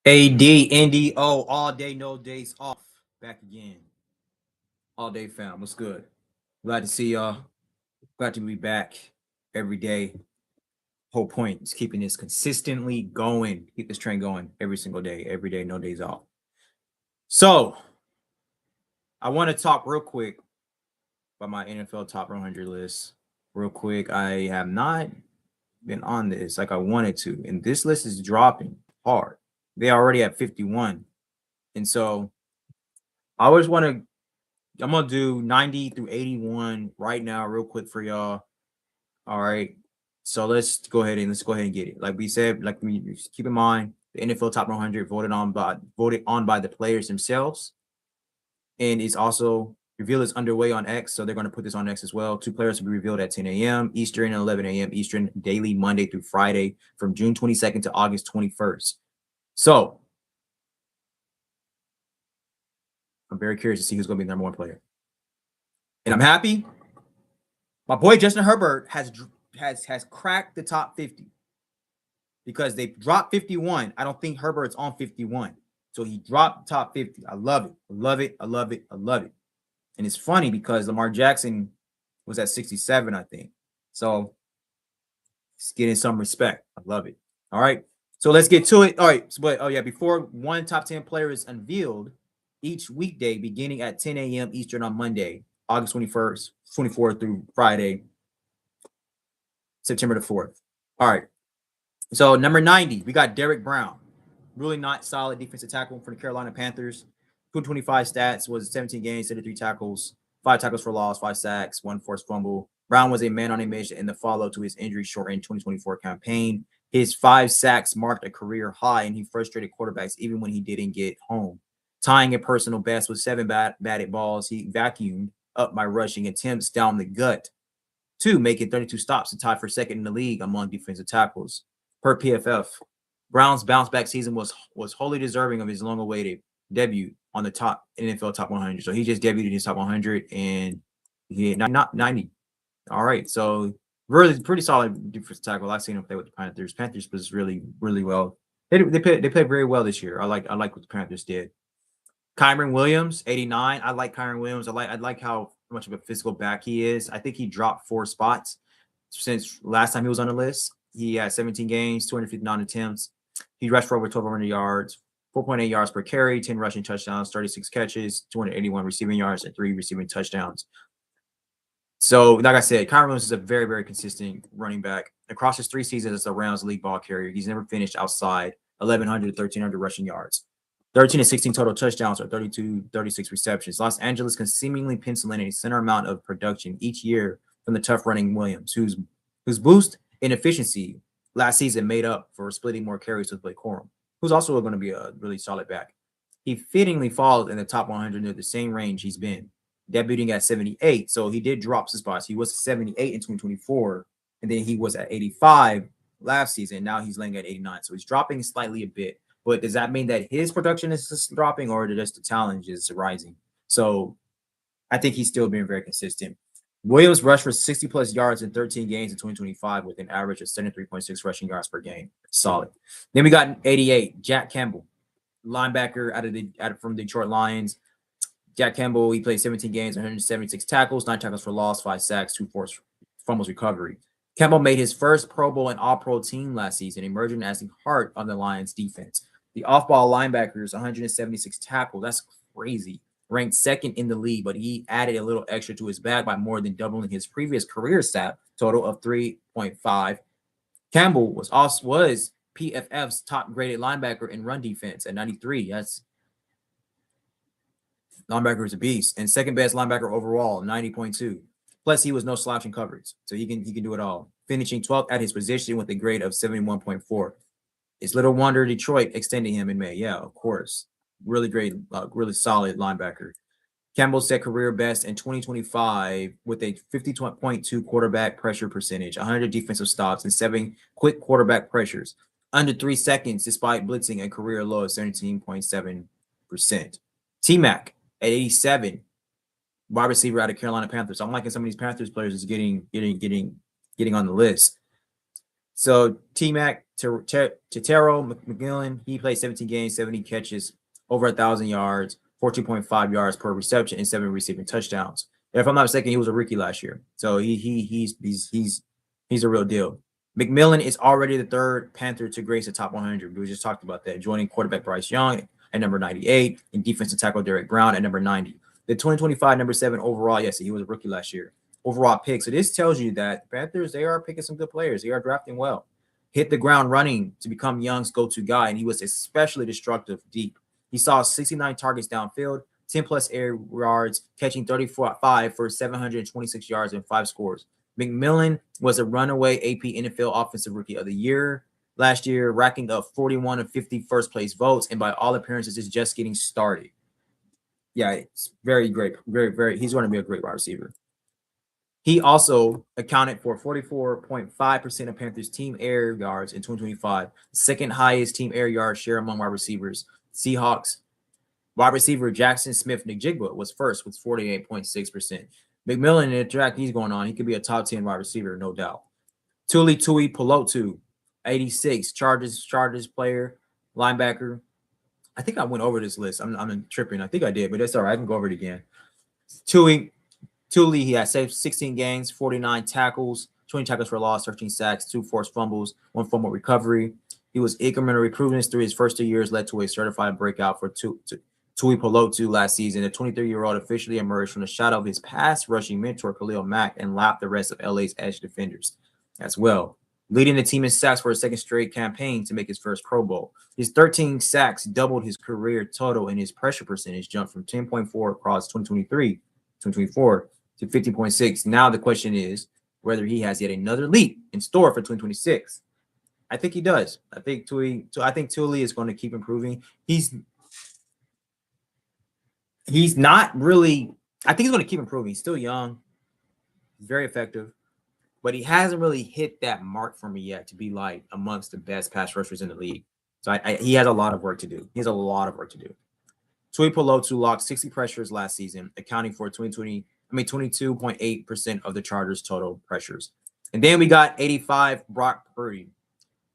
ADNDO, all day, no days off. Back again. All day fam. What's good? Glad to see y'all. Glad to be back every day. Whole point is keeping this consistently going. Keep this train going every single day, every day, no days off. So I want to talk real quick about my NFL top 100 list. Real quick. I have not been on this like I wanted to, and this list is dropping hard. They already at 51. And so I always want to I'm gonna do 90 through 81 right now, real quick for y'all. All right. So let's go ahead and get it. Like we said, like we keep in mind, the NFL top 100 voted on by the players themselves, and it's also reveal is underway on X. So they're going to put this on X as well. 2 players will be revealed at 10 a.m. Eastern and 11 a.m. Eastern daily, Monday through Friday, from June 22nd to August 21st. So I'm very curious to see who's going to be the number 1 player. And I'm happy. My boy Justin Herbert has cracked the top 50 because they dropped 51. I don't think Herbert's on 51. So he dropped top 50. I love it. I love it. I love it. I love it. And it's funny because Lamar Jackson was at 67, I think. So it's getting some respect. I love it. All right. So let's get to it. All right. But before one top 10 player is unveiled each weekday beginning at 10 a.m. Eastern on Monday, August 21st, 24th through Friday, September the 4th. All right. So number 90, we got Derrick Brown. Really not solid defensive tackle for the Carolina Panthers. 225 stats was 17 games, 33 tackles, 5 tackles for loss, 5 sacks, 1 forced fumble. Brown was a man on a mission in the follow to his injury-shortened 2024 campaign. His 5 sacks marked a career high, and he frustrated quarterbacks even when he didn't get home. Tying a personal best with 7 batted balls, he vacuumed up by rushing attempts down the gut, 2 making 32 stops to tie for second in the league among defensive tackles. Per PFF, Brown's bounce-back season was wholly deserving of his long-awaited debut on the top NFL top 100. So he just debuted in his top 100, and he had not 90. All right, so really pretty solid defensive tackle. I've seen him play with the Panthers. Panthers was really, really well. They played very well this year. I like what the Panthers did. Kyren Williams, 89. I like Kyren Williams. I like how much of a physical back he is. I think he dropped 4 spots since last time he was on the list. He had 17 games, 259 attempts. He rushed for over 1,200 yards, 4.8 yards per carry, 10 rushing touchdowns, 36 catches, 281 receiving yards, and 3 receiving touchdowns. So, like I said, Kyren Williams is a very, very consistent running back. Across his 3 seasons as a Rams league ball carrier, he's never finished outside 1,100 to 1,300 rushing yards. 13 and 16 total touchdowns or 32, 36 receptions. Los Angeles can seemingly pencil in a center amount of production each year from the tough running Williams, whose boost in efficiency last season made up for splitting more carries with Blake Corum, who's also going to be a really solid back. He fittingly falls in the top 100 near the same range he's been, debuting at 78. So he did drop some spots. He was 78 in 2024, and then he was at 85 last season. Now he's laying at 89. So he's dropping slightly a bit. But does that mean that his production is just dropping, or just the challenge is rising? So I think he's still being very consistent. Williams rushed for 60-plus yards in 13 games in 2025 with an average of 73.6 rushing yards per game. Solid. Then we got 88, Jack Campbell, linebacker from Detroit Lions. Jack Campbell, he played 17 games, 176 tackles, 9 tackles for loss, 5 sacks, 2 forced fumbles recovery. Campbell made his first Pro Bowl and All-Pro team last season, emerging as the heart of the Lions defense. The off-ball linebackers, 176 tackles. That's crazy. Ranked second in the league, but he added a little extra to his bag by more than doubling his previous career stat total of 3.5. Campbell was PFF's top-graded linebacker in run defense at 93. That's linebacker is a beast, and second-best linebacker overall, 90.2. Plus, he was no slouch in coverage, so he can do it all. Finishing 12th at his position with a grade of 71.4. It's little wonder Detroit extended him in May. Yeah, of course. Really great, really solid linebacker. Campbell set career best in 2025 with a 50.2 quarterback pressure percentage, 100 defensive stops, and 7 quick quarterback pressures under 3 seconds despite blitzing a career low of 17.7%. T-Mac at 87, wide receiver out of Carolina Panthers. I'm liking some of these Panthers players is getting on the list. So T-Mac, Tetairoa McMillan, he played 17 games, 70 catches, over 1,000 yards, 14.5 yards per reception, and 7 receiving touchdowns. And if I'm not mistaken, he was a rookie last year, so he's a real deal. McMillan is already the third Panther to grace the top 100. We just talked about that, joining quarterback Bryce Young at number 98 and defensive tackle Derrick Brown at number 90. The 2025 number 7 overall, yes, he was a rookie last year. Overall pick. So this tells you that Panthers, they are picking some good players. They are drafting well. Hit the ground running to become Young's go-to guy, and he was especially destructive deep. He saw 69 targets downfield, 10 plus air yards, catching 35 for 726 yards and 5 scores. McMillan was a runaway AP NFL Offensive Rookie of the Year last year, racking up 41 of 50 first-place votes, and by all appearances, is just getting started. Yeah, it's very great. Very. He's going to be a great wide receiver. He also accounted for 44.5% of Panthers' team air yards in 2025, second highest team air yard share among wide receivers. Seahawks wide receiver Jackson Smith-Njigba was first with 48.6%. McMillan, in the track he's going on, he could be a top 10 wide receiver, no doubt. Tuipulotu, 86, Chargers player, linebacker. I think I went over this list. I'm tripping. I think I did, but that's all right. I can go over it again. Tuli, he had 16 games, 49 tackles, 20 tackles for loss, 13 sacks, 2 forced fumbles, 1 fumble recovery. He was incremental improvements through his first 2 years, led to a certified breakout for Tuipulotu last season. The 23-year-old officially emerged from the shadow of his pass rushing mentor, Khalil Mack, and lapped the rest of LA's edge defenders as well, leading the team in sacks for a second straight campaign to make his first Pro Bowl. His 13 sacks doubled his career total, and his pressure percentage jumped from 10.4 across 2024 to 50.6. Now the question is whether he has yet another leap in store for 2026. I think he does. I think Tuli is going to keep improving. He's not really. I think he's going to keep improving. He's still young. He's very effective, but he hasn't really hit that mark for me yet to be like amongst the best pass rushers in the league. So he has a lot of work to do. He has a lot of work to do. Tuipulotu logged 60 pressures last season, accounting for 22.8% of the Chargers' total pressures. And then we got 85 Brock Purdy.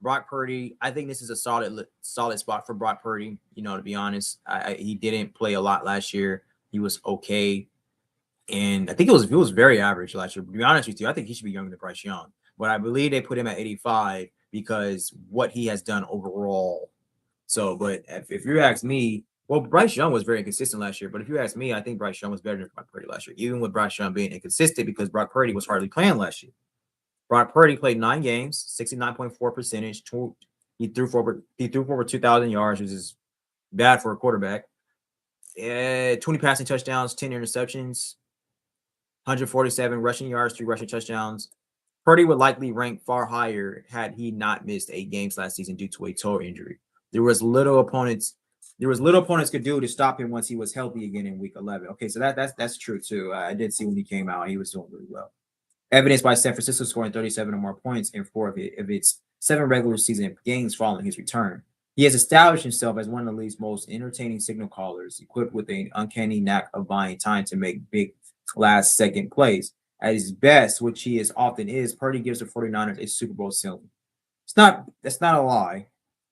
Brock Purdy, I think this is a solid spot for Brock Purdy. You know, to be honest, he didn't play a lot last year. He was okay, and I think it was very average last year. But to be honest with you, I think he should be younger than Bryce Young. But I believe they put him at 85 because what he has done overall. So, but if you ask me, well, Bryce Young was very inconsistent last year. But if you ask me, I think Bryce Young was better than Brock Purdy last year, even with Bryce Young being inconsistent because Brock Purdy was hardly playing last year. Brock Purdy played 9 games, 69.4 percentage. He threw for over 2,000 yards, which is bad for a quarterback. 20 passing touchdowns, 10 interceptions, 147 rushing yards, 3 rushing touchdowns. Purdy would likely rank far higher had he not missed 8 games last season due to a toe injury. There was little opponents could do to stop him once he was healthy again in week 11. Okay, so that's true too. I did see when he came out, he was doing really well. Evidenced by San Francisco scoring 37 or more points in 4 of its 7 regular season games following his return. He has established himself as one of the league's most entertaining signal callers, equipped with an uncanny knack of buying time to make big last-second plays. At his best, which he often is, Purdy gives the 49ers a Super Bowl ceiling. That's not a lie.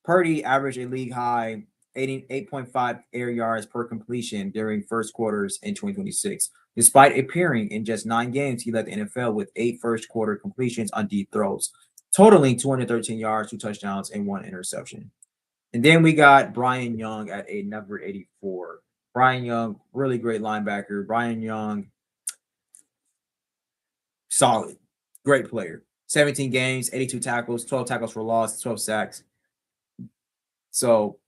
Purdy averaged a league-high 8.5 air yards per completion during first quarters in 2026. Despite appearing in just 9 games, he led the NFL with 8 first-quarter completions on deep throws, totaling 213 yards, 2 touchdowns, and 1 interception. And then we got Brian Young at number 84. Brian Young, really great linebacker. Brian Young, solid, great player. 17 games, 82 tackles, 12 tackles for loss, 12 sacks. So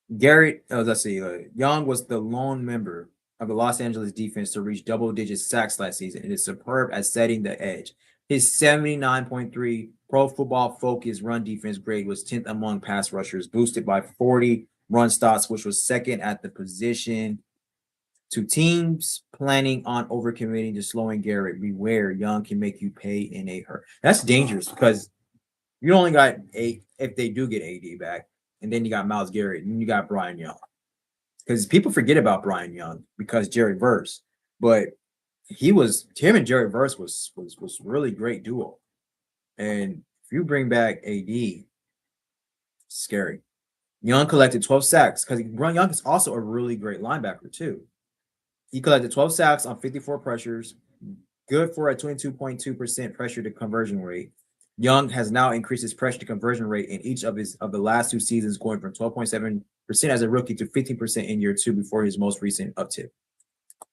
Young was the lone member of the Los Angeles defense to reach double-digit sacks last season and is superb at setting the edge. His 79.3 Pro Football Focus run defense grade was 10th among pass rushers, boosted by 40 run stops, which was second at the position. To teams planning on overcommitting to slowing Garrett, beware, Young can make you pay in a hurt. That's dangerous because you only got 8 if they do get AD back, and then you got Myles Garrett, and you got Brian Young. Because people forget about Brian Young because Jerry Verse, but him and Jerry Verse was really great duo. And If you bring back AD, scary. Young collected 12 sacks because Young is also a really great linebacker too. He collected 12 sacks on 54 pressures, good for a 22.2% pressure to conversion rate. Young has now increased his pressure to conversion rate in each of the last 2 seasons, going from 12.7% as a rookie to 15% in year 2 before his most recent uptick.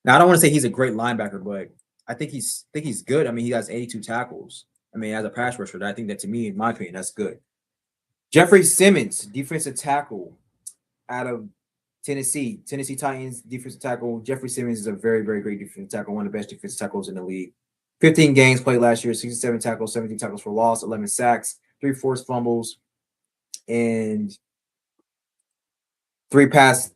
Now, I don't want to say he's a great linebacker, but I think he's good. I mean, he has 82 tackles. I mean, as a pass rusher, I think that, to me, in my opinion, that's good. Jeffery Simmons, defensive tackle out of Tennessee Titans, defensive tackle. Jeffery Simmons is a very, very great defensive tackle, one of the best defensive tackles in the league. 15 games played last year, 67 tackles, 17 tackles for loss, 11 sacks, 3 forced fumbles, and 3 pass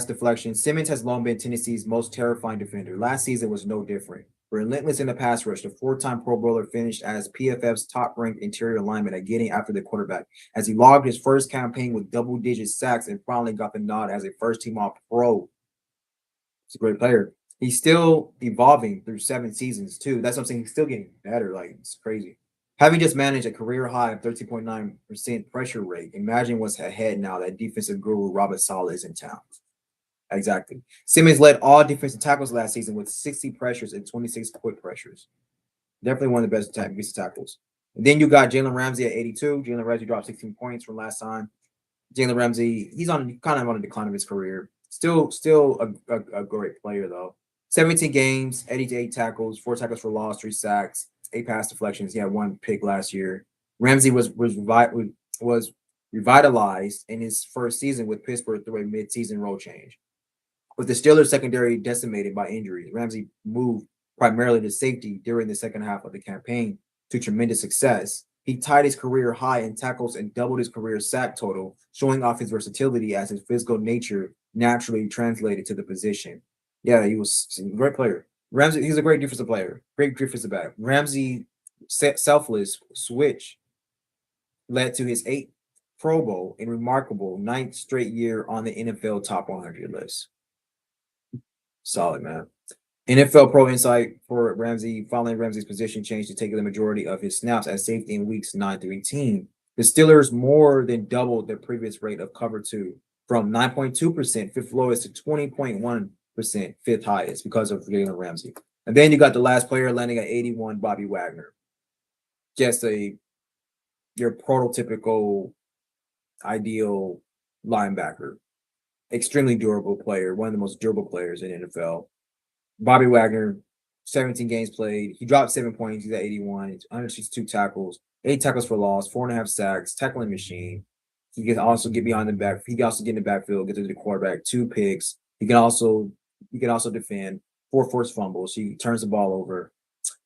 deflections. Simmons has long been Tennessee's most terrifying defender. Last season was no different. Relentless in the pass rush, the 4-time Pro Bowler finished as PFF's top-ranked interior lineman at getting after the quarterback as he logged his first campaign with double-digit sacks and finally got the nod as a first-team All-Pro. He's a great player. He's still evolving through 7 seasons, too. That's what I'm saying. He's still getting better. Like, it's crazy. Having just managed a career high of 13.9% pressure rate, imagine what's ahead now that defensive guru Robert Saleh is in town. Exactly. Simmons led all defensive tackles last season with 60 pressures and 26 quick pressures. Definitely one of the best defensive tackles. And then you got Jalen Ramsey at 82. Jalen Ramsey dropped 16 points from last time. Jalen Ramsey, he's kind of on a decline of his career. Still a great player, though. 17 games, 88 tackles, 4 tackles for loss, 3 sacks, 8 pass deflections. He had 1 pick last year. Ramsey was revitalized in his first season with Pittsburgh through a mid-season role change. With the Steelers secondary decimated by injuries, Ramsey moved primarily to safety during the second half of the campaign to tremendous success. He tied his career high in tackles and doubled his career sack total, showing off his versatility as his physical nature naturally translated to the position. Yeah, he was a great player. Ramsey, he's a great defensive player, great defensive back. Ramsey selfless switch led to his 8th Pro Bowl and remarkable 9th straight year on the NFL top 100 list. Solid, man. NFL Pro Insight for Ramsey, following Ramsey's position change to take the majority of his snaps at safety in weeks 9 through 18. The Steelers more than doubled their previous rate of cover 2 from 9.2%, 5th lowest, to 20.1%, 5th highest, because of Jalen Ramsey. And then you got the last player landing at 81, Bobby Wagner. Just your prototypical ideal linebacker. Extremely durable player, one of the most durable players in NFL. Bobby Wagner, 17 games played. He dropped 7 points. He's at 81. 162 tackles, 8 tackles for loss, 4.5 sacks, tackling machine. He can also get behind the back. He can also get in the backfield, get to the quarterback, 2 picks. He can also defend, 4 forced fumbles. He turns the ball over.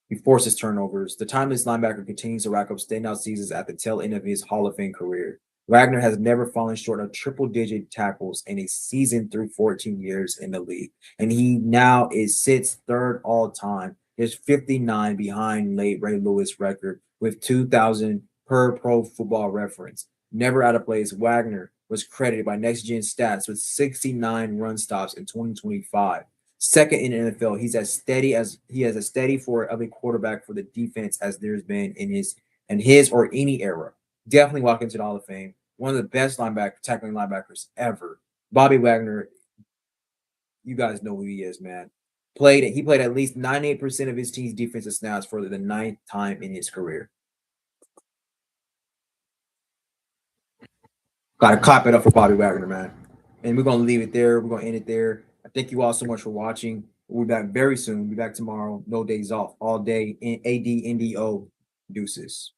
He forces turnovers. The timeless linebacker continues to rack up standout seasons at the tail end of his Hall of Fame career. Wagner has never fallen short of triple-digit tackles in a season through 14 years in the league, and he now sits 3rd all-time. There's 59 behind late Ray Lewis' record with 2,000 per Pro Football Reference. Never out of place, Wagner was credited by Next Gen Stats with 69 run stops in 2025. 2nd in the NFL. He has a steady for of a quarterback for the defense as there's been in his or any era. Definitely walk into the Hall of Fame. One of the best tackling linebackers ever. Bobby Wagner, you guys know who he is, man. He played at least 98% of his team's defensive snaps for the 9th time in his career. Gotta clap it up for Bobby Wagner, man. And we're gonna leave it there. We're gonna end it there. I thank you all so much for watching. We'll be back very soon. We'll be back tomorrow. No days off. All day in ADNDO. Deuces.